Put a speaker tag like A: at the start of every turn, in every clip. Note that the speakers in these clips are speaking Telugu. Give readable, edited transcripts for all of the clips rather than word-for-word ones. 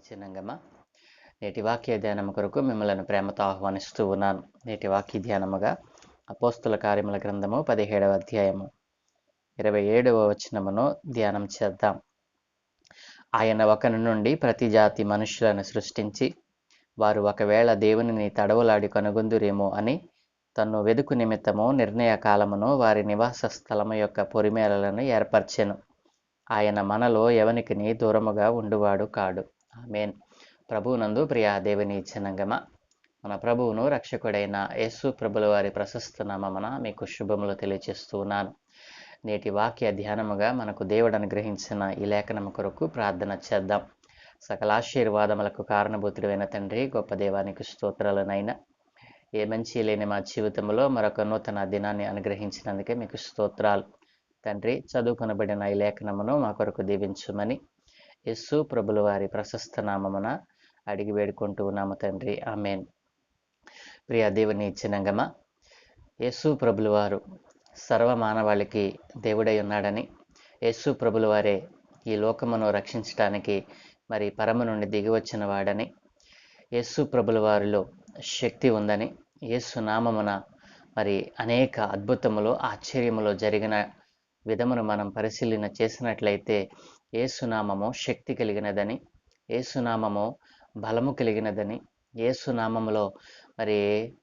A: చిన్నంగమ్మ నేటి వాక్య ధ్యానం కొరకు మిమ్మల్ని ప్రేమతో ఆహ్వానిస్తూ ఉన్నాను. నేటి వాక్య ధ్యానముగా అపోస్తుల కార్యముల గ్రంథము 17వ అధ్యాయము 27వ వచనమును ధ్యానం చేద్దాం. ఆయన ఒకని నుండి ప్రతి జాతి మనుషులను సృష్టించి వారు ఒకవేళ దేవునిని తడవులాడి కనుగొందురేమో అని తన్ను వెదుకు నిమిత్తము నిర్ణయ కాలమును వారి నివాస స్థలము యొక్క పొరిమేరలను ఏర్పరచెను. ఆయన మనలో ఎవనికిని దూరముగా ఉండువాడు కాడు. ఆమేన్. ప్రభువునందు ప్రియ దేవుని జనాంగమ, మన ప్రభువును రక్షకుడైన యేసు ప్రభుల వారి ప్రశస్త నామమున మీకు శుభములు తెలియజేస్తూ ఉన్నాను. నేటి వాక్య ధ్యానముగా మనకు దేవుడు అనుగ్రహించిన ఈ లేఖనము కొరకు ప్రార్థన చేద్దాం. సకల ఆశీర్వాదములకు కారణభూతుడైన తండ్రి, గొప్ప దేవానికి స్తోత్రాలనైనా. ఏ మంచి లేని మా జీవితంలో మరొక నూతన దినాన్ని అనుగ్రహించినందుకే మీకు స్తోత్రాలు తండ్రి. చదువుకొనబడిన ఈ లేఖనమును మా కొరకు దీవించుమని యేసు ప్రభుల వారి ప్రశస్త నామమున అడిగి వేడుకుంటూ ఉన్నాము తండ్రి. ఆమేన్. ప్రియ దేవుని జనాంగమ, యేసు ప్రభుల వారు సర్వ మానవాళికి దేవుడై ఉన్నాడని, యేసు ప్రభుల వారే ఈ లోకమును రక్షించడానికి మరి పరమ నుండి దిగి వచ్చిన వాడని, యేసు ప్రభుల వారిలో శక్తి ఉందని, యేసు నామమున మరి అనేక అద్భుతములు ఆశ్చర్యములు జరిగిన విధమును మనం పరిశీలన చేసినట్లయితే యేసునామము శక్తి కలిగినదని, యేసునామము బలము కలిగినదని, యేసునామములో మరి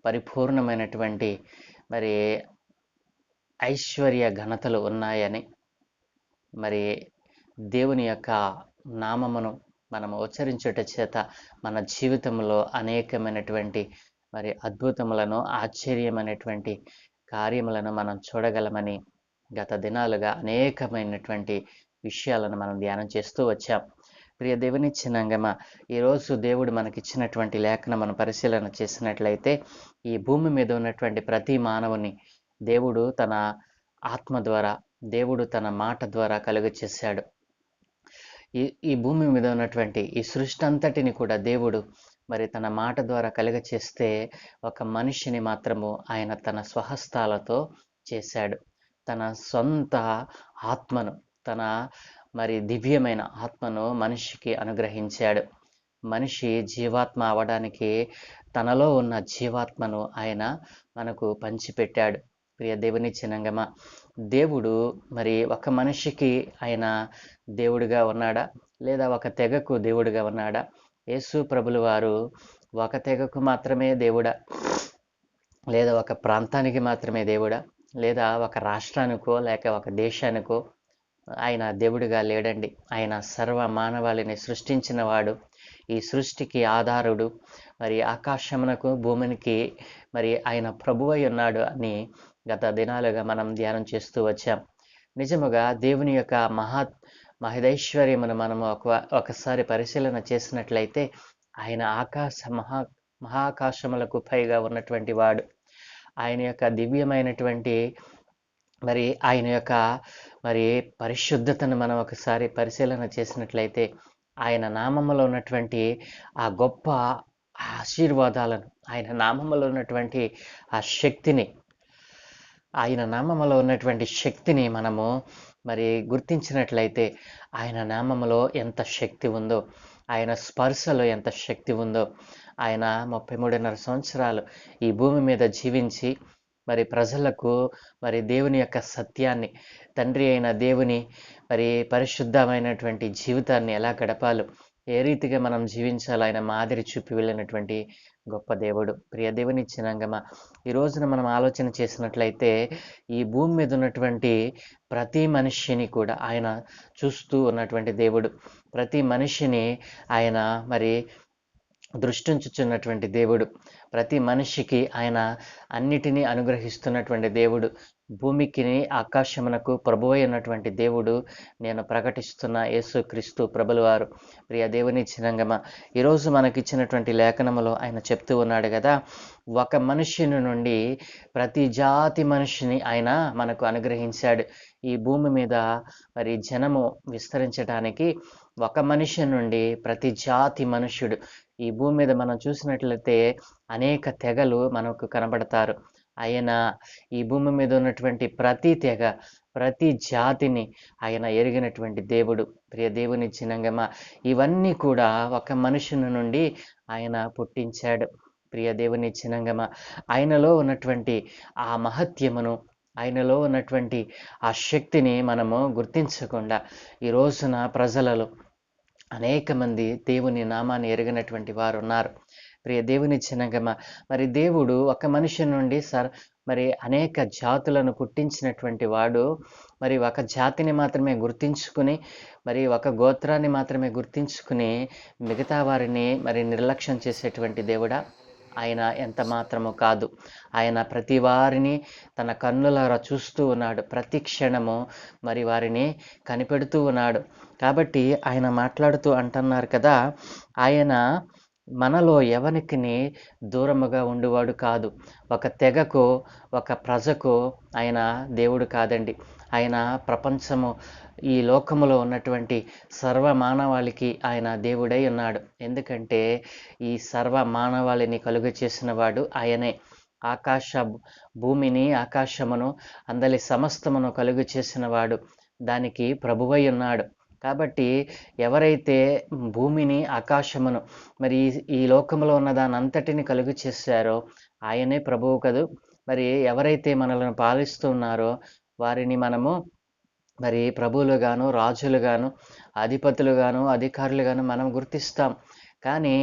A: పరిపూర్ణమైనటువంటి మరి ఐశ్వర్య ఘనతలు ఉన్నాయని, మరి దేవుని యొక్క నామమును మనము ఉచ్చరించుట చేత మన జీవితంలో అనేకమైనటువంటి మరి అద్భుతములను ఆశ్చర్యమైనటువంటి కార్యములను మనం చూడగలమని గత దినాలుగా అనేకమైనటువంటి విషయాలను మనం ధ్యానం చేస్తూ వచ్చాం. ప్రియ దేవుని చిన్నంగమ, ఈరోజు దేవుడు మనకిచ్చినటువంటి లేఖను మనం పరిశీలన చేసినట్లయితే ఈ భూమి మీద ఉన్నటువంటి ప్రతి మానవుని దేవుడు తన ఆత్మ ద్వారా, దేవుడు తన మాట ద్వారా కలుగ చేశాడు. ఈ భూమి మీద ఉన్నటువంటి ఈ సృష్టి అంతటిని కూడా దేవుడు మరి తన మాట ద్వారా కలుగ చేస్తే ఒక మనిషిని మాత్రము ఆయన తన స్వహస్తాలతో చేశాడు. తన సొంత ఆత్మను, తన మరి దివ్యమైన ఆత్మను మనిషికి అనుగ్రహించాడు. మనిషి జీవాత్మ అవడానికి తనలో ఉన్న జీవాత్మను ఆయన మనకు పంచిపెట్టాడు. ప్రియ దేవుని జనాంగమ, దేవుడు మరి ఒక మనిషికి ఆయన దేవుడిగా ఉన్నాడా, లేదా ఒక తెగకు దేవుడిగా ఉన్నాడా? యేసు ప్రభుల వారు ఒక తెగకు మాత్రమే దేవుడా, లేదా ఒక ప్రాంతానికి మాత్రమే దేవుడా, లేదా ఒక రాష్ట్రానికో లేక ఒక దేశానికో ఆయన దేవుడిగా లేడండి. ఆయన సర్వ మానవాళిని సృష్టించిన వాడు, ఈ సృష్టికి ఆధారుడు, మరి ఆకాశమునకు భూమికి మరి ఆయన ప్రభువై ఉన్నాడు అని గత దినాలుగా మనం ధ్యానం చేస్తూ వచ్చాం. నిజముగా దేవుని యొక్క మహదైశ్వర్యమును మనము ఒకసారి పరిశీలన చేసినట్లయితే ఆయన మహాకాశములకు పైగా ఉన్నటువంటి వాడు. ఆయన యొక్క దివ్యమైనటువంటి మరి ఆయన యొక్క మరి పరిశుద్ధతను మనం ఒకసారి పరిశీలన చేసినట్లయితే ఆయన నామములో ఉన్నటువంటి ఆ గొప్ప ఆశీర్వాదాలను, ఆయన నామములో ఉన్నటువంటి ఆ శక్తిని, ఆయన నామములో ఉన్నటువంటి శక్తిని మనము మరి గుర్తించినట్లయితే ఆయన నామములో ఎంత శక్తి ఉందో, ఆయన స్పర్శలో ఎంత శక్తి ఉందో. ఆయన 33.5 సంవత్సరాలు ఈ భూమి మీద జీవించి మరి ప్రజలకు మరి దేవుని యొక్క సత్యాన్ని, తండ్రి అయిన దేవుని మరి పరిశుద్ధమైనటువంటి జీవితాన్ని ఎలా గడపాలో, ఏ రీతిగా మనం జీవించాలో ఆయన మాదిరి చూపి వెళ్ళినటువంటి గొప్ప దేవుడు. ప్రియ దేవుని జనాంగమ, ఈ రోజున మనం ఆలోచన చేసినట్లయితే ఈ భూమి మీద ఉన్నటువంటి ప్రతి మనిషిని కూడా ఆయన చూస్తూ ఉన్నటువంటి దేవుడు. ప్రతి మనిషిని ఆయన మరి దృష్టించుచున్నటువంటి దేవుడు. ప్రతి మనిషికి ఆయన అన్నిటినీ అనుగ్రహిస్తున్నటువంటి దేవుడు. భూమికి ఆకాశమునకు ప్రభువై ఉన్నటువంటి దేవుడు నేను ప్రకటిస్తున్న యేసుక్రీస్తు ప్రభుల వారు. ప్రియ దేవుని జనాంగమ, ఈరోజు మనకిచ్చినటువంటి లేఖనములో ఆయన చెప్తూ ఉన్నాడు కదా, ఒక మనిషిని నుండి ప్రతి జాతి మనిషిని ఆయన మనకు అనుగ్రహించాడు. ఈ భూమి మీద మరి జనము విస్తరించడానికి ఒక మనిషి నుండి ప్రతి జాతి మనుష్యుడు, ఈ భూమి మీద మనం చూసినట్లయితే అనేక తెగలు మనకు కనబడతారు. ఆయన ఈ భూమి మీద ఉన్నటువంటి ప్రతి తెగ ప్రతి జాతిని ఆయన ఎరిగినటువంటి దేవుడు. ప్రియ దేవుని జనాంగమా, ఇవన్నీ కూడా ఒక మనుషుని నుండి ఆయన పుట్టించాడు. ప్రియ దేవుని జనాంగమా, ఆయనలో ఉన్నటువంటి ఆ మహత్యమును, ఆయనలో ఉన్నటువంటి ఆ శక్తిని మనము గుర్తించకుండా ఈ రోజున ప్రజలలో అనేక మంది దేవుని నామాన్ని ఎరిగినటువంటి వారు ఉన్నారు. ప్రియ దేవుని జనాంగమా, మరి దేవుడు ఒక మనిషి నుండి మరి అనేక జాతులను పుట్టించినటువంటి వాడు, మరి ఒక జాతిని మాత్రమే గుర్తించుకుని, మరి ఒక గోత్రాన్ని మాత్రమే గుర్తించుకుని, మిగతా వారిని మరి నిర్లక్ష్యం చేసేటువంటి దేవుడా? ఆయన ఎంత మాత్రము కాదు. ఆయన ప్రతి వారిని తన కన్నులారా చూస్తూ ఉన్నాడు. ప్రతి క్షణము మరి వారిని కనిపెడుతూ ఉన్నాడు. కాబట్టి ఆయన మాట్లాడుతూ అంటున్నారు కదా! ఆయన మనలో ఎవనికిని దూరముగా ఉండువాడు కాదు. ఒక తెగకో, ఒక ప్రజకో ఆయన దేవుడు కాదండి. ఆయన ప్రపంచము, ఈ లోకములో ఉన్నటువంటి సర్వ మానవాళికి ఆయన దేవుడై ఉన్నాడు. ఎందుకంటే ఈ సర్వ మానవాళిని కలుగచేసిన వాడు ఆయనే. భూమిని, ఆకాశమును, అందలి సమస్తమును కలుగు చేసిన వాడు దానికి ప్రభువై ఉన్నాడు. కాబట్టి ఎవరైతే భూమిని, ఆకాశమును, మరి ఈ లోకంలో ఉన్న దానంతటిని కలుగు చేశారో ఆయనే ప్రభువు కదూ! మరి ఎవరైతే మనలను పాలిస్తూ ఉన్నారో వారిని మనము మరి ప్రభువులుగాను, రాజులుగాను, అధిపతులుగాను, అధికారులుగాను మనం గుర్తిస్తాం. కానీ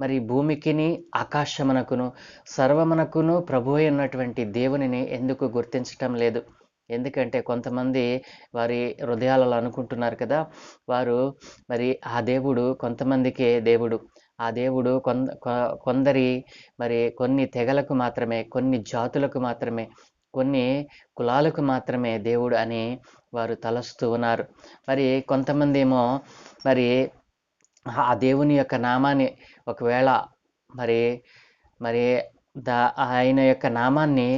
A: మరి భూమికిని, ఆకాశమునకును, సర్వమునకును ప్రభువై ఉన్నటువంటి దేవునిని ఎందుకు గుర్తించటం లేదు? ఎందుకంటే కొంతమంది వారి హృదయాలలో అనుకుంటున్నారు కదా! వారు మరి ఆ దేవుడు కొంతమందికే దేవుడు. ఆ దేవుడు కొందరి మరి కొన్ని తెగలకు మాత్రమే, కొన్ని జాతులకు మాత్రమే, కొన్ని కులాలకు మాత్రమే దేవుడు అని వారు తలస్తూ ఉన్నారు. మరి కొంతమందేమో మరి ఆ దేవుని యొక్క నామాన్ని ఒకవేళ మరి మరి ఆయన యొక్క నామాన్ని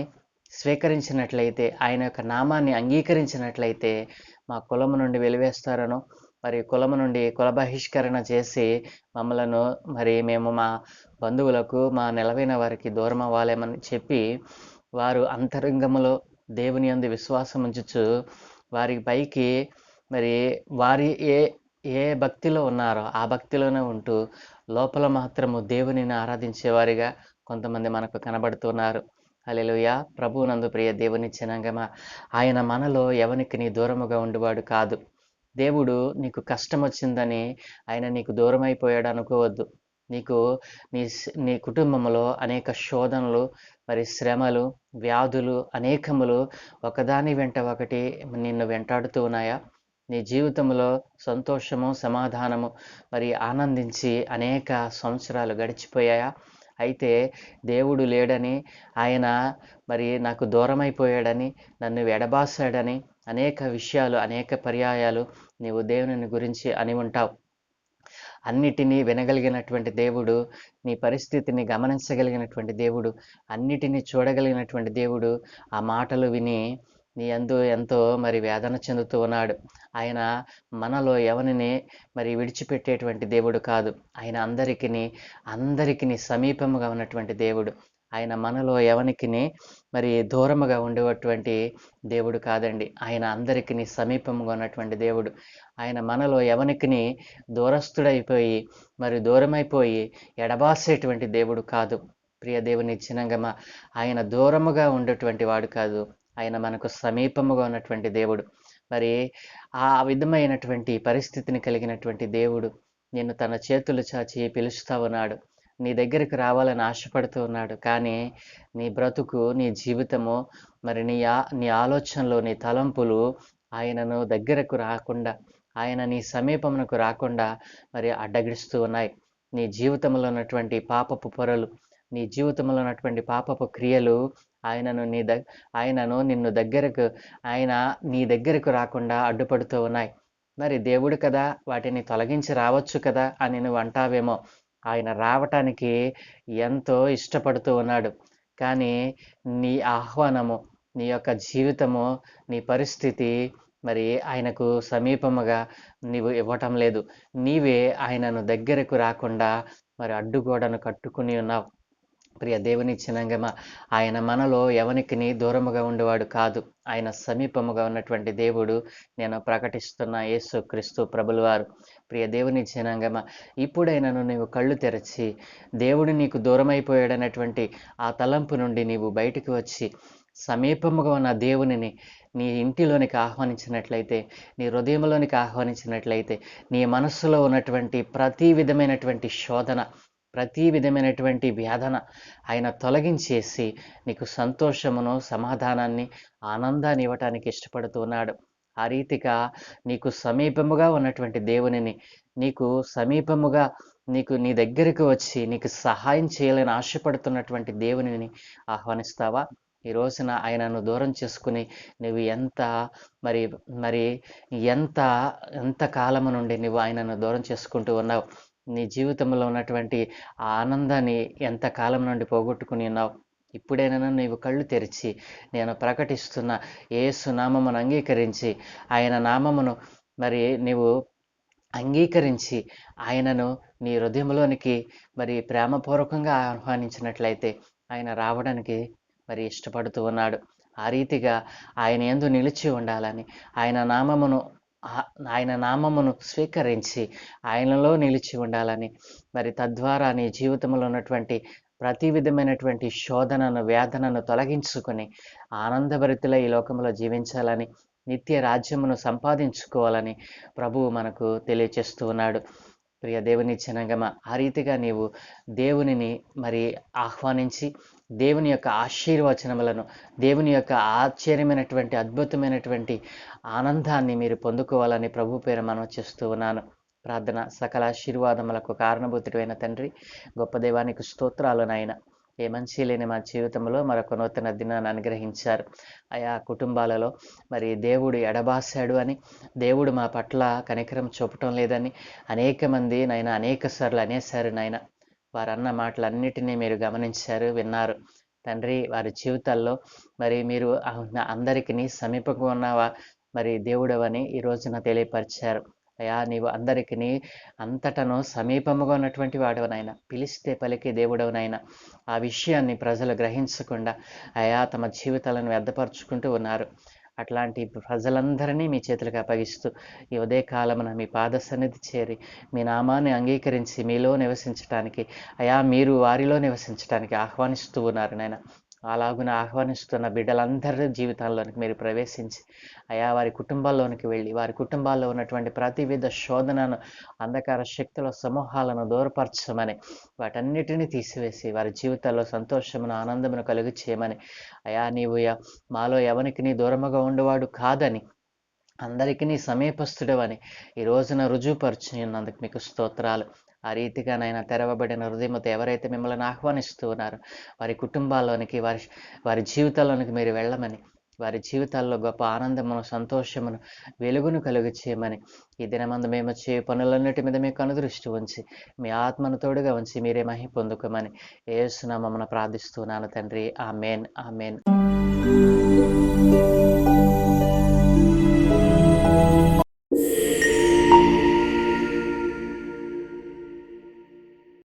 A: స్వీకరించినట్లయితే, ఆయన యొక్క నామాన్ని అంగీకరించినట్లయితే మా కులము నుండి వెలివేస్తారనో, మరి కులము నుండి కుల బహిష్కరణ చేసి మమ్మలను మరి మేము మా బంధువులకు, మా నెలవైన వారికి దూరం అవ్వాలేమని చెప్పి వారు అంతరంగములో దేవుని యందు విశ్వాసం ఉంచుచు వారి పైకి మరి వారి ఏ భక్తిలో ఉన్నారో ఆ భక్తిలోనే ఉంటూ లోపల మాత్రము దేవునిని ఆరాధించేవారిగా కొంతమంది మనకు కనబడుతున్నారు. హల్లెలూయా! ప్రభువునందు ప్రియ దేవుని జనాంగమా, ఆయన మనలో ఎవనికిని దూరముగా ఉండువాడు కాదు. దేవుడు నీకు కష్టం వచ్చిందని ఆయన నీకు దూరమైపోయాడు అనుకోవద్దు. నీకు నీ కుటుంబంలో అనేక శోధనలు, మరి శ్రమలు, వ్యాధులు అనేకములు ఒకదాని వెంట ఒకటి నిన్ను వెంటాడుతూ ఉన్నాయా? నీ జీవితంలో సంతోషము, సమాధానము మరి ఆనందించి అనేక సంవత్సరాలు గడిచిపోయాయా? అయితే దేవుడు లేడని, ఆయన మరి నాకు దూరమైపోయాడని, నన్ను ఎడబాసాడని అనేక విషయాలు, అనేక పర్యాయాలు నీవు దేవుని గురించి అని ఉంటావు. అన్నిటినీ వినగలిగినటువంటి దేవుడు, నీ పరిస్థితిని గమనించగలిగినటువంటి దేవుడు, అన్నిటినీ చూడగలిగినటువంటి దేవుడు ఆ మాటలు విని నీ యందు ఎంతో మరి వేదన చెందుతూ ఉన్నాడు. ఆయన మనలో ఎవరిని మరి విడిచిపెట్టేటువంటి దేవుడు కాదు. ఆయన అందరికిని సమీపముగా ఉన్నటువంటి దేవుడు. ఆయన మనలో ఎవనికిని మరి దూరముగా ఉండేటువంటి దేవుడు కాదండి. ఆయన అందరికిని సమీపముగా ఉన్నటువంటి దేవుడు. ఆయన మనలో ఎవనికిని దూరస్తుడైపోయి మరి దూరమైపోయి ఎడబాసేటువంటి దేవుడు కాదు. ప్రియ దేవుని జనాంగమా, ఆయన దూరముగా ఉండేటువంటి వాడు కాదు. ఆయన మనకు సమీపముగా ఉన్నటువంటి దేవుడు. మరి ఆ విధమైనటువంటి పరిస్థితిని కలిగినటువంటి దేవుడు నిన్ను తన చేతులు చాచి పిలుస్తా ఉన్నాడు. నీ దగ్గరికి రావాలని ఆశపడుతూ ఉన్నాడు. కానీ నీ బ్రతుకు, నీ జీవితము, మరి నీ ఆలోచనలు, నీ తలంపులు ఆయనను దగ్గరకు రాకుండా, ఆయన నీ సమీపమునకు రాకుండా మరి అడ్డగిస్తూ ఉన్నాయి. నీ జీవితంలో ఉన్నటువంటి పాపపు పొరలు, నీ జీవితంలో ఉన్నటువంటి పాపపు క్రియలు ఆయనను నిన్ను దగ్గరకు, ఆయన నీ దగ్గరకు రాకుండా అడ్డుపడుతూ ఉన్నాయి. మరి దేవుడు కదా, వాటిని తొలగించి రావచ్చు కదా అని నువ్వు అంటావేమో. ఆయన రావటానికి ఎంతో ఇష్టపడుతూ ఉన్నాడు. కానీ నీ ఆహ్వానము, నీ యొక్క జీవితము, నీ పరిస్థితి మరి ఆయనకు సమీపముగా నీవు ఇవ్వటం లేదు. నీవే ఆయనను దగ్గరకు రాకుండా మరి అడ్డుగోడను కట్టుకుని ఉన్నావు. ప్రియ దేవుని జనాంగమా, ఆయన మనలో ఎవనికిని దూరముగా ఉండేవాడు కాదు. ఆయన సమీపముగా ఉన్నటువంటి దేవుడు నేను ప్రకటిస్తున్న యేసుక్రీస్తు ప్రభులవారు. ప్రియ దేవుని జనాంగమా, ఇప్పుడైనను నీవు కళ్ళు తెరచి దేవుడు నీకు దూరమైపోయాడన్నటువంటి ఆ తలంపు నుండి నీవు బయటికి వచ్చి సమీపముగా ఉన్న దేవునిని నీ ఇంటిలోనికి ఆహ్వానించినట్లయితే, నీ హృదయంలోనికి ఆహ్వానించినట్లయితే, నీ మనస్సులో ఉన్నటువంటి ప్రతి విధమైనటువంటి శోధన, ప్రతి విధమైనటువంటి వేదన ఆయన తొలగించేసి నీకు సంతోషమును, సమాధానాన్ని, ఆనందాన్ని ఇవ్వటానికి ఇష్టపడుతూ ఉన్నాడు. ఆ రీతిగా నీకు సమీపముగా ఉన్నటువంటి దేవునిని, నీకు సమీపముగా నీ దగ్గరికి వచ్చి నీకు సహాయం చేయాలని ఆశపడుతున్నటువంటి దేవునిని ఆహ్వానిస్తావా? ఈ రోజున ఆయనను దూరం చేసుకుని నువ్వు ఎంత మరి మరి ఎంత ఎంత కాలము నుండి నువ్వు ఆయనను దూరం చేసుకుంటూ ఉన్నావు? నీ జీవితంలో ఉన్నటువంటి ఆ ఆనందాన్ని ఎంత కాలం నుండి పోగొట్టుకుని ఉన్నావు? ఇప్పుడైనా నీవు కళ్ళు తెరిచి నేను ప్రకటిస్తున్న యేసు నామమును అంగీకరించి ఆయన నామమును మరి నీవు అంగీకరించి ఆయనను నీ హృదయంలోనికి మరి ప్రేమపూర్వకంగా ఆహ్వానించినట్లయితే ఆయన రావడానికి మరి ఇష్టపడుతూ ఉన్నాడు. ఆ రీతిగా ఆయన యందు నిలిచి ఉండాలని, ఆయన నామమును స్వీకరించి ఆయనలో నిలిచి ఉండాలని, మరి తద్వారా నీ జీవితంలో ఉన్నటువంటి ప్రతి విధమైనటువంటి శోధనను, వేదనను తొలగించుకొని ఆనందభరితులై ఈ లోకంలో జీవించాలని, నిత్య రాజ్యమును సంపాదించుకోవాలని ప్రభువు మనకు తెలియచేస్తూ ఉన్నాడు. ప్రియ దేవుని జనాంగమా, ఆ రీతిగా నీవు దేవునిని మరి ఆహ్వానించి దేవుని యొక్క ఆశీర్వచనములను, దేవుని యొక్క ఆశ్చర్యమైనటువంటి అద్భుతమైనటువంటి ఆనందాన్ని మీరు పొందుకోవాలని ప్రభు పేరు మనవి చేస్తూ ఉన్నాను. ప్రార్థన. సకల ఆశీర్వాదములకు కారణభూతుడైన తండ్రి, గొప్ప దేవానికి స్తోత్రాలు నాయన. ఏ మంచి లేని మా జీవితంలో మరొక నూతన దినాన్ని అనుగ్రహించారు. ఆయా కుటుంబాలలో మరి దేవుడు ఎడబాసాడు అని, దేవుడు మా పట్ల కనికరం చూపటం లేదని అనేక మంది నాయన అనేక సార్లు అనేసారు నాయన. వారన్న మాటలన్నిటినీ మీరు గమనించారు, విన్నారు తండ్రి. వారి జీవితాల్లో మరి మీరు అందరికీ సమీపంగా ఉన్నవా మరి దేవుడవని ఈ రోజున తెలియపరిచారు. అయా, నీవు అందరికీ అంతటను సమీపముగా ఉన్నటువంటి వాడవనైనా, పిలిస్తే పలికి దేవుడవనైనా, ఆ విషయాన్ని ప్రజలు గ్రహించకుండా అయా తమ జీవితాలను వ్యర్థపరుచుకుంటూ ఉన్నారు. అట్లాంటి ప్రజలందరినీ మీ చేతులకు అప్పగిస్తూ ఈ ఉదయకాలమున మీ పాద సన్నిధి చేరి మీ నామాన్ని అంగీకరించి మీలో నివసించటానికి, అయా మీరు వారిలో నివసించటానికి ఆహ్వానిస్తూ ఉన్నారు నాయన. అలాగున ఆహ్వానిస్తున్న బిడ్డలందరి జీవితాల్లోనికి మీరు ప్రవేశించి అయా వారి కుటుంబాల్లోనికి వెళ్ళి వారి కుటుంబాల్లో ఉన్నటువంటి ప్రతివిధ శోధనను, అంధకార శక్తుల సమూహాలను దూరపరచమని, వాటన్నిటిని తీసివేసి వారి జీవితాల్లో సంతోషమును, ఆనందమును కలుగు చేయమని, అయా నీవు మాలో ఎవనికి దూరముగా ఉండేవాడు కాదని, అందరికీ సమీపస్తుడవని ఈ రోజున రుజువుపరుచున్నందుకు మీకు స్తోత్రాలు. ఆ రీతిగా నాయన తెరవబడిన హృదయంతో ఎవరైతే మిమ్మల్ని ఆహ్వానిస్తూ ఉన్నారో వారి కుటుంబాల్లోనికి, వారి జీవితాల్లోనికి మీరు వెళ్ళమని, వారి జీవితాల్లో గొప్ప ఆనందమును, సంతోషమును, వెలుగును కలుగు చేయమని, ఈ దినమందు మేము చే పనులన్నిటి మీద మీకు అనుదృష్టి ఉంచి మీ ఆత్మను తోడుగా ఉంచి మీరే మహిమ పొందుకోమని యేసు నామమున ప్రార్థిస్తున్నాను తండ్రి. ఆమేన్, ఆమేన్.